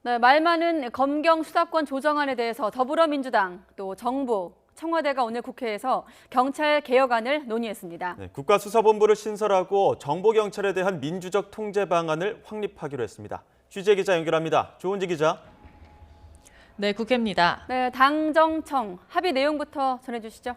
네, 말 많은 검경 수사권 조정안에 대해서 더불어민주당 또 정부, 청와대가 오늘 국회에서 경찰 개혁안을 논의했습니다. 네, 국가수사본부를 신설하고 정보경찰에 대한 민주적 통제 방안을 확립하기로 했습니다. 취재 기자 연결합니다. 조은지 기자. 네, 국회입니다. 네, 당정청 합의 내용부터 전해주시죠.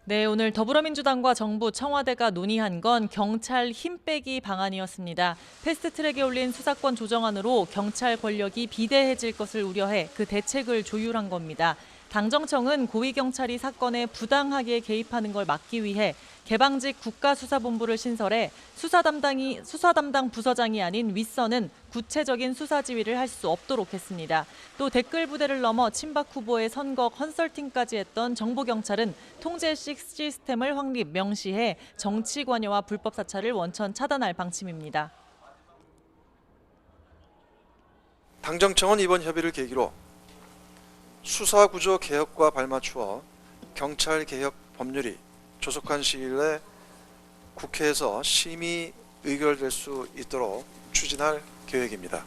네, 오늘 더불어민주당과 정부, 청와대가 논의한 건 경찰 힘 빼기 방안이었습니다. 패스트트랙에 올린 수사권 조정안으로 경찰 권력이 비대해질 것을 우려해 그 대책을 조율한 겁니다. 당정청은 고위경찰이 사건에 부당하게 개입하는 걸 막기 위해 개방직 국가수사본부를 신설해 수사 담당 부서장이 아닌 윗선은 구체적인 수사 지휘를 할 수 없도록 했습니다. 또 댓글 부대를 넘어 친박 후보의 선거 컨설팅까지 했던 정보경찰은 통제 시스템을 확립, 명시해 정치 관여와 불법 사찰을 원천 차단할 방침입니다. 당정청은 이번 협의를 계기로 수사구조 개혁과 발맞추어 경찰개혁 법률이 조속한 시일 내에 국회에서 심의 의결될 수 있도록 추진할 계획입니다.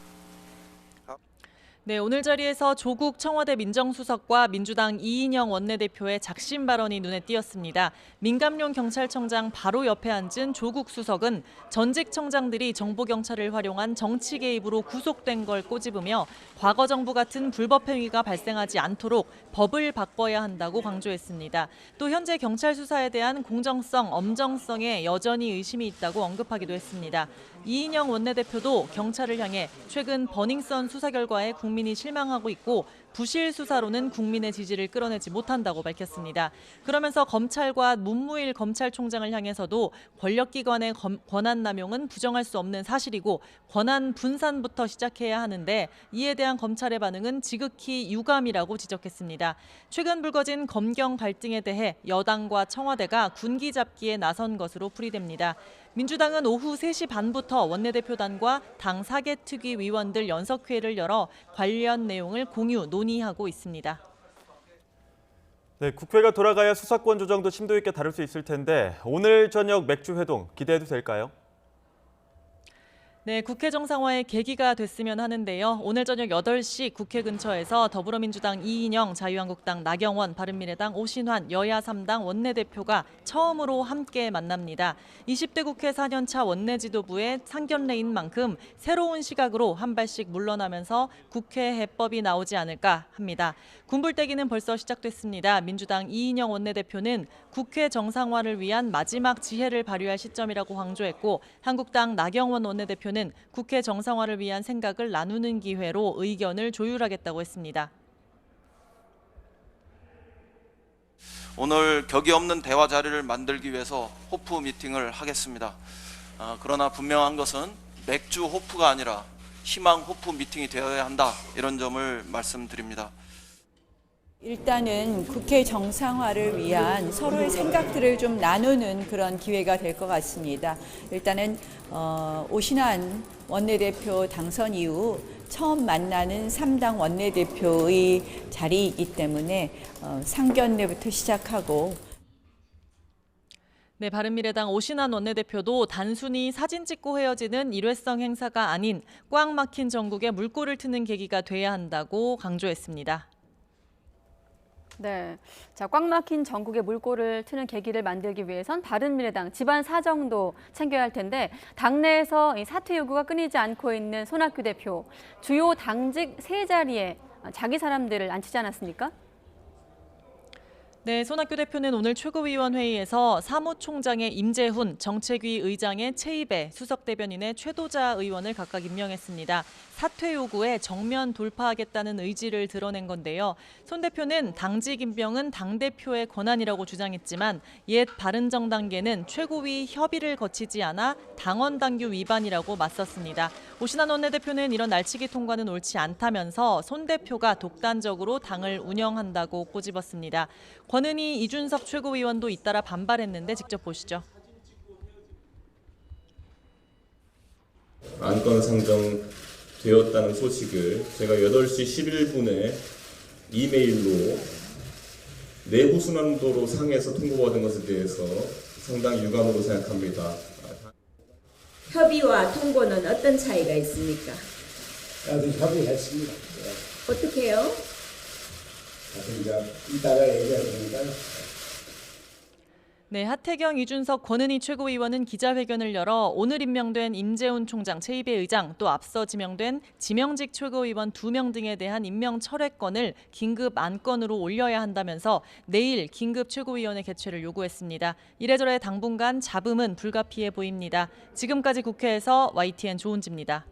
네, 오늘 자리에서 조국 청와대 민정수석과 민주당 이인영 원내대표의 작심 발언이 눈에 띄었습니다. 민감용 경찰청장 바로 옆에 앉은 조국 수석은 전직 청장들이 정보경찰을 활용한 정치 개입으로 구속된 걸 꼬집으며 과거 정부 같은 불법 행위가 발생하지 않도록 법을 바꿔야 한다고 강조했습니다. 또 현재 경찰 수사에 대한 공정성, 엄정성에 여전히 의심이 있다고 언급하기도 했습니다. 이인영 원내대표도 경찰을 향해 최근 버닝썬 수사 결과에 국민이 실망하고 있고 부실 수사로는 국민의 지지를 끌어내지 못한다고 밝혔습니다. 그러면서 검찰과 문무일 검찰총장을 향해서도 권력기관의 권한 남용은 부정할 수 없는 사실이고 권한 분산부터 시작해야 하는데 이에 대한 검찰의 반응은 지극히 유감이라고 지적했습니다. 최근 불거진 검경 갈등에 대해 여당과 청와대가 군기 잡기에 나선 것으로 풀이됩니다. 민주당은 오후 3시 반부터 원내대표단과 당 사개특위 위원들 연석회의를 열어 관련 내용을 공유, 논의하고 있습니다. 네, 국회가 돌아가야 수사권 조정도 심도 있게 다룰 수 있을 텐데 오늘 저녁 맥주 회동 기대해도 될까요? 네, 국회 정상화의 계기가 됐으면 하는데요. 오늘 저녁 8시 국회 근처에서 더불어민주당 이인영, 자유한국당 나경원, 바른미래당 오신환, 여야 3당 원내대표가 처음으로 함께 만납니다. 20대 국회 4년차 원내지도부의 상견례인 만큼 새로운 시각으로 한 발씩 물러나면서 국회 해법이 나오지 않을까 합니다. 군불대기는 벌써 시작됐습니다. 민주당 이인영 원내대표는 국회 정상화를 위한 마지막 지혜를 발휘할 시점이라고 강조했고 한국당 나경원 원내대표는 국회 정상화를 위한 생각을 나누는 기회로 의견을 조율하겠다고 했습니다. 오늘 격이 없는 대화 자리를 만들기 위해서 호프 미팅을 하겠습니다. 그러나 분명한 것은 맥주 호프가 아니라 희망 호프 미팅이 되어야 한다, 이런 점을 말씀드립니다. 일단은 국회 정상화를 위한 서로의 생각들을 좀 나누는 그런 기회가 될 것 같습니다. 일단은 오신환 원내대표 당선 이후 처음 만나는 3당 원내대표의 자리이기 때문에 상견례부터 시작하고 네, 바른미래당 오신환 원내대표도 단순히 사진 찍고 헤어지는 일회성 행사가 아닌 꽉 막힌 전국에 물꼬를 트는 계기가 돼야 한다고 강조했습니다. 네, 자, 꽉 막힌 전국에 물꼬를 트는 계기를 만들기 위해선 바른미래당 집안 사정도 챙겨야 할 텐데 당내에서 이 사퇴 요구가 끊이지 않고 있는 손학규 대표, 주요 당직 3자리에 자기 사람들을 앉히지 않았습니까? 네, 손학규 대표는 오늘 최고위원회의에서 사무총장의 임재훈, 정책위 의장의 최이배, 수석대변인의 최도자 의원을 각각 임명했습니다. 사퇴 요구에 정면 돌파하겠다는 의지를 드러낸 건데요. 손 대표는 당직 임명은 당대표의 권한이라고 주장했지만 옛 바른정당계는 최고위 협의를 거치지 않아 당원 당규 위반이라고 맞섰습니다. 오신환 원내대표는 이런 날치기 통과는 옳지 않다면서 손 대표가 독단적으로 당을 운영한다고 꼬집었습니다. 권은희, 이준석 최고위원도 잇따라 반발했는데 직접 보시죠. 안건 상정되었다는 소식을 제가 8시 11분에 이메일로 내부 순환도로 상에서 통보받은 것에 대해서 상당히 유감으로 생각합니다. 협의와 통보는 어떤 차이가 있습니까? 협의했습니다. 어떻게 해요? 이제 이따가 얘기할 테니까요. 네, 하태경, 이준석, 권은희 최고위원은 기자회견을 열어 오늘 임명된 임재훈 총장, 최이배 의장, 또 앞서 지명된 지명직 최고위원 2명 등에 대한 임명 철회권을 긴급 안건으로 올려야 한다면서 내일 긴급 최고위원회 개최를 요구했습니다. 이래저래 당분간 잡음은 불가피해 보입니다. 지금까지 국회에서 YTN 조은지입니다.